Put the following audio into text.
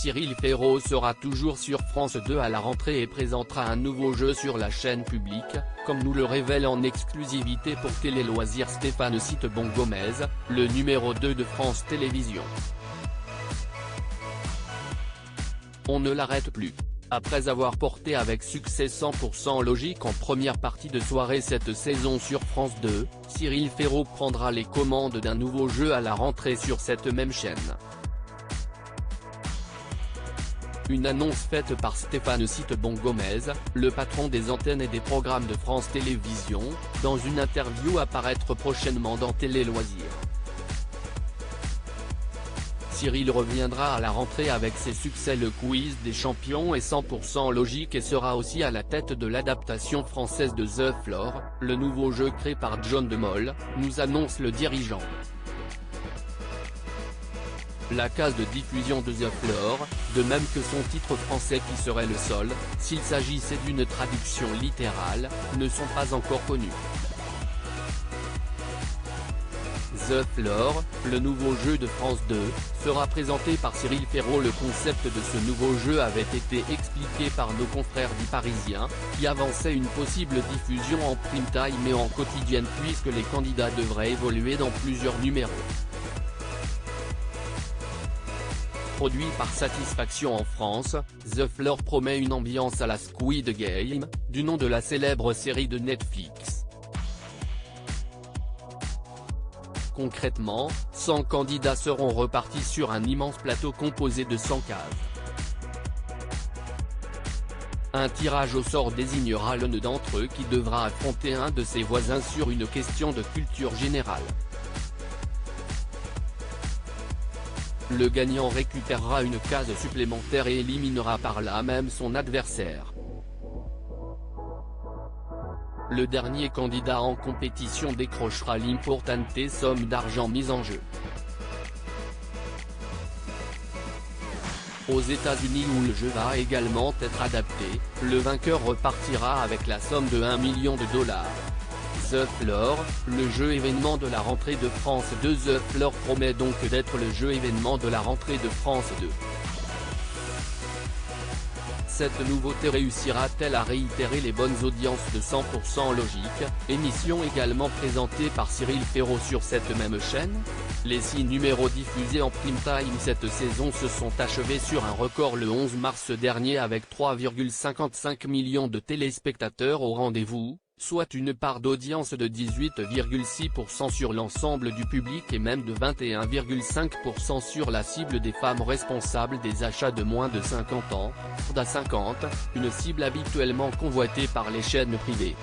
Cyril Ferraud sera toujours sur France 2 à la rentrée et présentera un nouveau jeu sur la chaîne publique, comme nous le révèle en exclusivité pour Télé Loisirs Stéphane Citebon-Gomez, le numéro 2 de France Télévisions. On ne l'arrête plus. Après avoir porté avec succès 100% Logique en première partie de soirée cette saison sur France 2, Cyril Ferraud prendra les commandes d'un nouveau jeu à la rentrée sur cette même chaîne. Une annonce faite par Stéphane Citebon-Gomez, le patron des antennes et des programmes de France Télévisions, dans une interview à paraître prochainement dans Télé Loisirs. Cyril reviendra à la rentrée avec ses succès Le Quiz des Champions et 100% Logique et sera aussi à la tête de l'adaptation française de The Floor, le nouveau jeu créé par John de Mol, nous annonce le dirigeant. La case de diffusion de The Floor, de même que son titre français qui serait Le Sol, s'il s'agissait d'une traduction littérale, ne sont pas encore connus. The Floor, le nouveau jeu de France 2, sera présenté par Cyril Ferraud. Le concept de ce nouveau jeu avait été expliqué par nos confrères du Parisien, qui avançaient une possible diffusion en prime time et en quotidienne puisque les candidats devraient évoluer dans plusieurs numéros. Produit par Satisfaction en France, The Floor promet une ambiance à la Squid Game, du nom de la célèbre série de Netflix. Concrètement, 100 candidats seront repartis sur un immense plateau composé de 100 cases. Un tirage au sort désignera l'un d'entre eux qui devra affronter un de ses voisins sur une question de culture générale. Le gagnant récupérera une case supplémentaire et éliminera par là même son adversaire. Le dernier candidat en compétition décrochera l'importante somme d'argent mise en jeu. Aux États-Unis où le jeu va également être adapté, le vainqueur repartira avec la somme de $1 million. The Floor, le jeu événement de la rentrée de France 2. The Floor promet donc d'être le jeu événement de la rentrée de France 2. Cette nouveauté réussira-t-elle à réitérer les bonnes audiences de 100% Logique, émission également présentée par Cyril Ferraud sur cette même chaîne? Les 6 numéros diffusés en prime time cette saison se sont achevés sur un record le 11 mars dernier avec 3,55 millions de téléspectateurs au rendez-vous, soit une part d'audience de 18,6% sur l'ensemble du public et même de 21,5% sur la cible des femmes responsables des achats de moins de 50 ans, d'à 50, une cible habituellement convoitée par les chaînes privées.